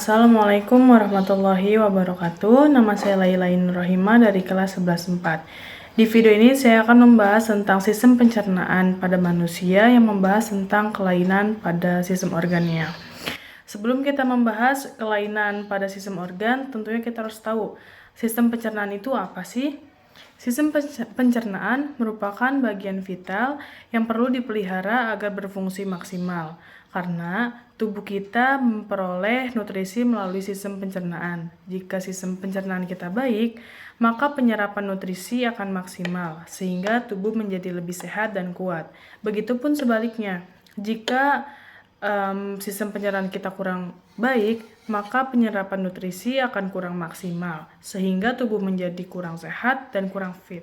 Assalamualaikum warahmatullahi wabarakatuh. Nama saya Laila Nurrohima dari kelas 11.4. Di video ini saya akan membahas tentang sistem pencernaan pada manusia yang membahas tentang kelainan pada sistem organnya. Sebelum kita membahas kelainan pada sistem organ, tentunya kita harus tahu sistem pencernaan itu apa sih? Sistem pencernaan merupakan bagian vital yang perlu dipelihara agar berfungsi maksimal, karena tubuh kita memperoleh nutrisi melalui sistem pencernaan. Jika sistem pencernaan kita baik, maka penyerapan nutrisi akan maksimal, sehingga tubuh menjadi lebih sehat dan kuat. Begitupun sebaliknya, jika sistem pencernaan kita kurang baik, maka penyerapan nutrisi akan kurang maksimal, sehingga tubuh menjadi kurang sehat dan kurang fit.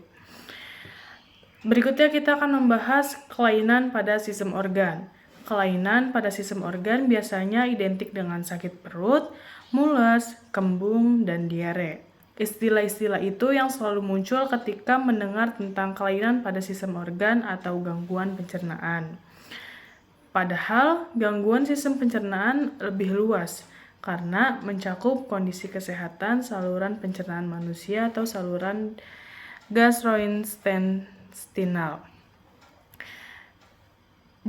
Berikutnya kita akan membahas kelainan pada sistem organ. Kelainan pada sistem organ biasanya identik dengan sakit perut, mules, kembung, dan diare. Istilah-istilah itu yang selalu muncul ketika mendengar tentang kelainan pada sistem organ atau gangguan pencernaan. Padahal gangguan sistem pencernaan lebih luas karena mencakup kondisi kesehatan saluran pencernaan manusia atau saluran gastrointestinal.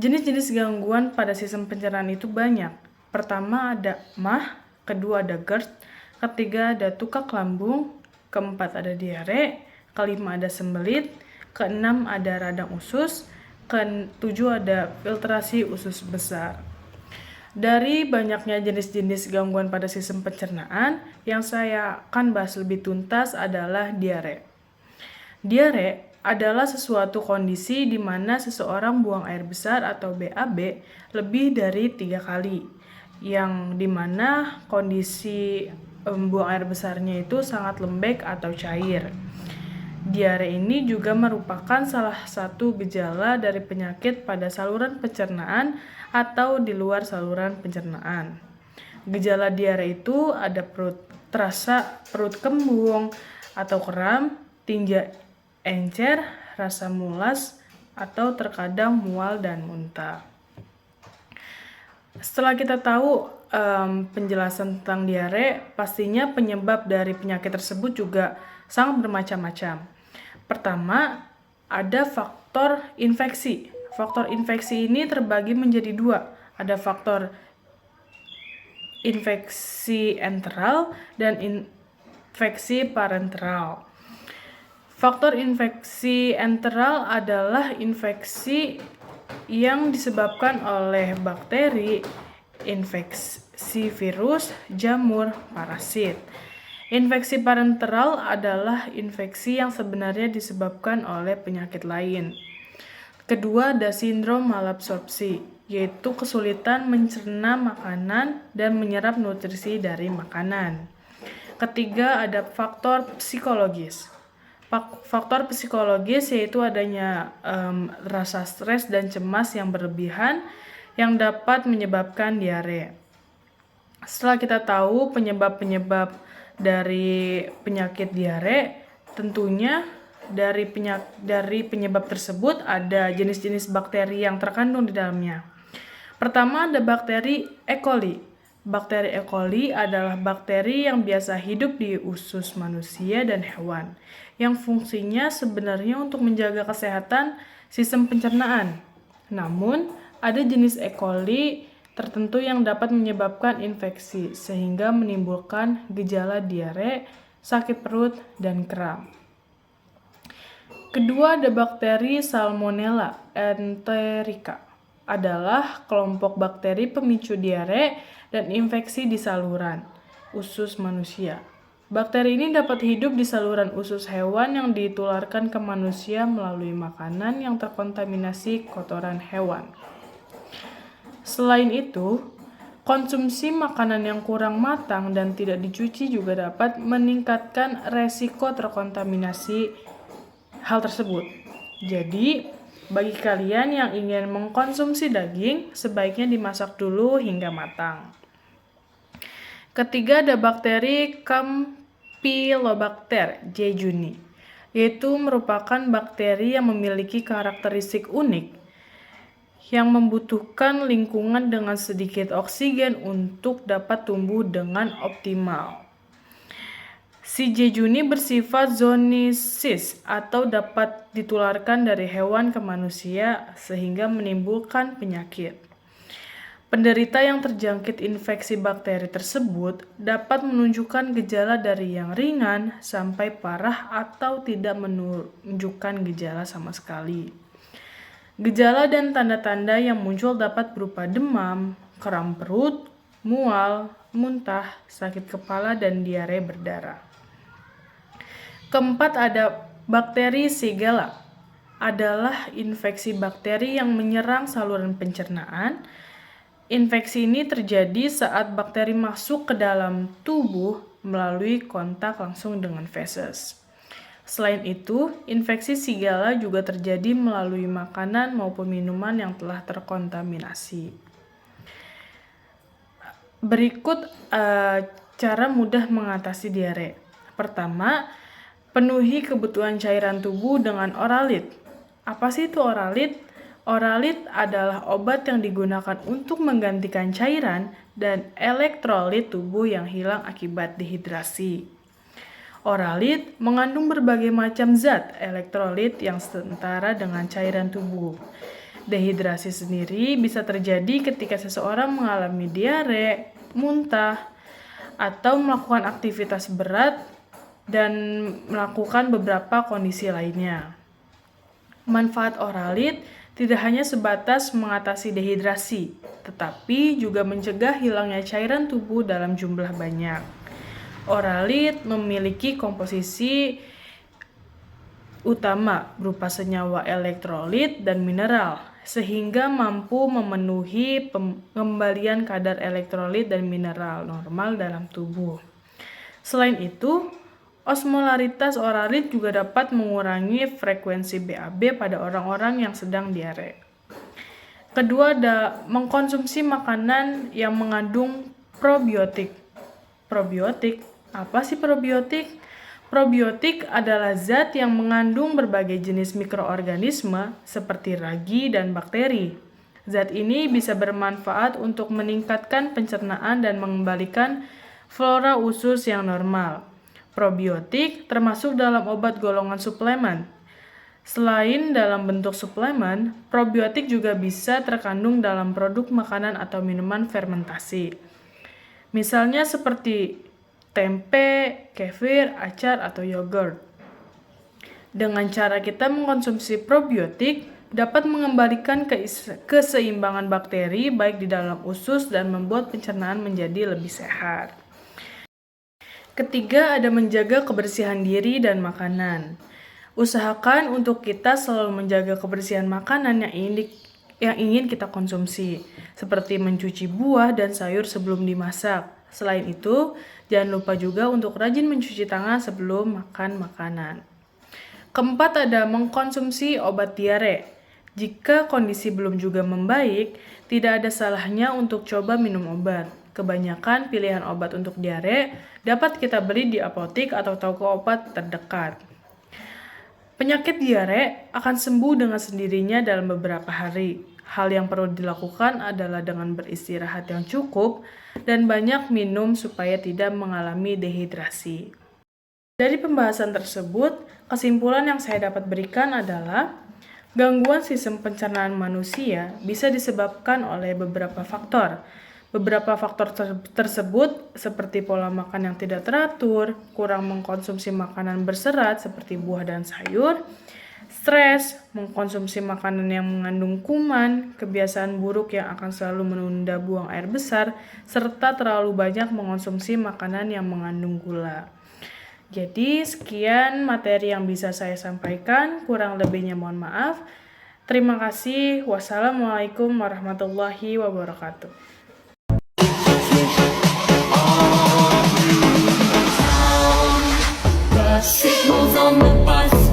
Jenis-jenis gangguan pada sistem pencernaan itu banyak. Pertama ada MAH, kedua ada GERD, ketiga ada tukak lambung, keempat ada diare, kelima ada sembelit, keenam ada radang usus, ketujuh ada filtrasi usus besar. Dari banyaknya jenis-jenis gangguan pada sistem pencernaan, yang saya akan bahas lebih tuntas adalah diare. Diare adalah sesuatu kondisi di mana seseorang buang air besar atau BAB lebih dari 3 kali, yang dimana kondisi buang air besarnya itu sangat lembek atau cair. Diare ini juga merupakan salah satu gejala dari penyakit pada saluran pencernaan atau di luar saluran pencernaan. Gejala diare itu ada terasa perut kembung atau kram, tinja encer, rasa mulas, atau terkadang mual dan muntah. Setelah kita tahu penjelasan tentang diare, pastinya penyebab dari penyakit tersebut juga sangat bermacam-macam. Pertama, ada faktor infeksi. Faktor infeksi ini terbagi menjadi dua. Ada faktor infeksi enteral dan infeksi parenteral. Faktor infeksi enteral adalah infeksi yang disebabkan oleh bakteri, infeksi virus, jamur, parasit. Infeksi parenteral adalah infeksi yang sebenarnya disebabkan oleh penyakit lain. Kedua ada sindrom malabsorpsi, yaitu kesulitan mencerna makanan dan menyerap nutrisi dari makanan. Ketiga ada faktor psikologis. Faktor psikologis yaitu adanya rasa stres dan cemas yang berlebihan yang dapat menyebabkan diare. Setelah kita tahu penyebab-penyebab dari penyakit diare, tentunya dari penyebab tersebut ada jenis-jenis bakteri yang terkandung di dalamnya. Pertama ada bakteri E. coli. Bakteri E. coli adalah bakteri yang biasa hidup di usus manusia dan hewan, yang fungsinya sebenarnya untuk menjaga kesehatan sistem pencernaan. Namun, ada jenis E. coli tertentu yang dapat menyebabkan infeksi sehingga menimbulkan gejala diare, sakit perut, dan kram. Kedua ada bakteri Salmonella enterica, adalah kelompok bakteri pemicu diare dan infeksi di saluran usus manusia. Bakteri ini dapat hidup di saluran usus hewan yang ditularkan ke manusia melalui makanan yang terkontaminasi kotoran hewan. Selain itu, konsumsi makanan yang kurang matang dan tidak dicuci juga dapat meningkatkan resiko terkontaminasi hal tersebut. Jadi, bagi kalian yang ingin mengkonsumsi daging, sebaiknya dimasak dulu hingga matang. Ketiga ada bakteri Campylobacter jejuni, yaitu merupakan bakteri yang memiliki karakteristik unik, yang membutuhkan lingkungan dengan sedikit oksigen untuk dapat tumbuh dengan optimal. Si jejuni bersifat zoonosis atau dapat ditularkan dari hewan ke manusia sehingga menimbulkan penyakit. Penderita yang terjangkit infeksi bakteri tersebut dapat menunjukkan gejala dari yang ringan sampai parah atau tidak menunjukkan gejala sama sekali. Gejala dan tanda-tanda yang muncul dapat berupa demam, kram perut, mual, muntah, sakit kepala, dan diare berdarah. Keempat, ada bakteri Shigella. Adalah infeksi bakteri yang menyerang saluran pencernaan. Infeksi ini terjadi saat bakteri masuk ke dalam tubuh melalui kontak langsung dengan feses. Selain itu, infeksi Shigella juga terjadi melalui makanan maupun minuman yang telah terkontaminasi. Berikut cara mudah mengatasi diare. Pertama, penuhi kebutuhan cairan tubuh dengan oralit. Apa sih itu oralit? Oralit adalah obat yang digunakan untuk menggantikan cairan dan elektrolit tubuh yang hilang akibat dehidrasi. Oralit mengandung berbagai macam zat elektrolit yang setara dengan cairan tubuh. Dehidrasi sendiri bisa terjadi ketika seseorang mengalami diare, muntah, atau melakukan aktivitas berat dan melakukan beberapa kondisi lainnya. Manfaat oralit tidak hanya sebatas mengatasi dehidrasi, tetapi juga mencegah hilangnya cairan tubuh dalam jumlah banyak. Oralit memiliki komposisi utama berupa senyawa elektrolit dan mineral, sehingga mampu memenuhi pengembalian kadar elektrolit dan mineral normal dalam tubuh. Selain itu, osmolaritas oralit juga dapat mengurangi frekuensi BAB pada orang-orang yang sedang diare. Kedua, ada mengkonsumsi makanan yang mengandung probiotik. Probiotik, apa sih probiotik? Probiotik adalah zat yang mengandung berbagai jenis mikroorganisme seperti ragi dan bakteri. Zat ini bisa bermanfaat untuk meningkatkan pencernaan dan mengembalikan flora usus yang normal. Probiotik termasuk dalam obat golongan suplemen. Selain dalam bentuk suplemen, probiotik juga bisa terkandung dalam produk makanan atau minuman fermentasi. Misalnya seperti tempe, kefir, acar, atau yogurt. Dengan cara kita mengkonsumsi probiotik, dapat mengembalikan keseimbangan bakteri baik di dalam usus dan membuat pencernaan menjadi lebih sehat. Ketiga, ada menjaga kebersihan diri dan makanan. Usahakan untuk kita selalu menjaga kebersihan makanan yang ingin kita konsumsi, seperti mencuci buah dan sayur sebelum dimasak. Selain itu, jangan lupa juga untuk rajin mencuci tangan sebelum makan makanan. Keempat, ada mengkonsumsi obat diare. Jika kondisi belum juga membaik, tidak ada salahnya untuk coba minum obat. Kebanyakan pilihan obat untuk diare dapat kita beli di apotik atau toko obat terdekat. Penyakit diare akan sembuh dengan sendirinya dalam beberapa hari. Hal yang perlu dilakukan adalah dengan beristirahat yang cukup dan banyak minum supaya tidak mengalami dehidrasi. Dari pembahasan tersebut, kesimpulan yang saya dapat berikan adalah gangguan sistem pencernaan manusia bisa disebabkan oleh beberapa faktor. Beberapa faktor tersebut seperti pola makan yang tidak teratur, kurang mengkonsumsi makanan berserat seperti buah dan sayur, stres, mengkonsumsi makanan yang mengandung kuman, kebiasaan buruk yang akan selalu menunda buang air besar, serta terlalu banyak mengkonsumsi makanan yang mengandung gula. Jadi sekian materi yang bisa saya sampaikan, kurang lebihnya mohon maaf. Terima kasih. Wassalamualaikum warahmatullahi wabarakatuh. Signals on the bus.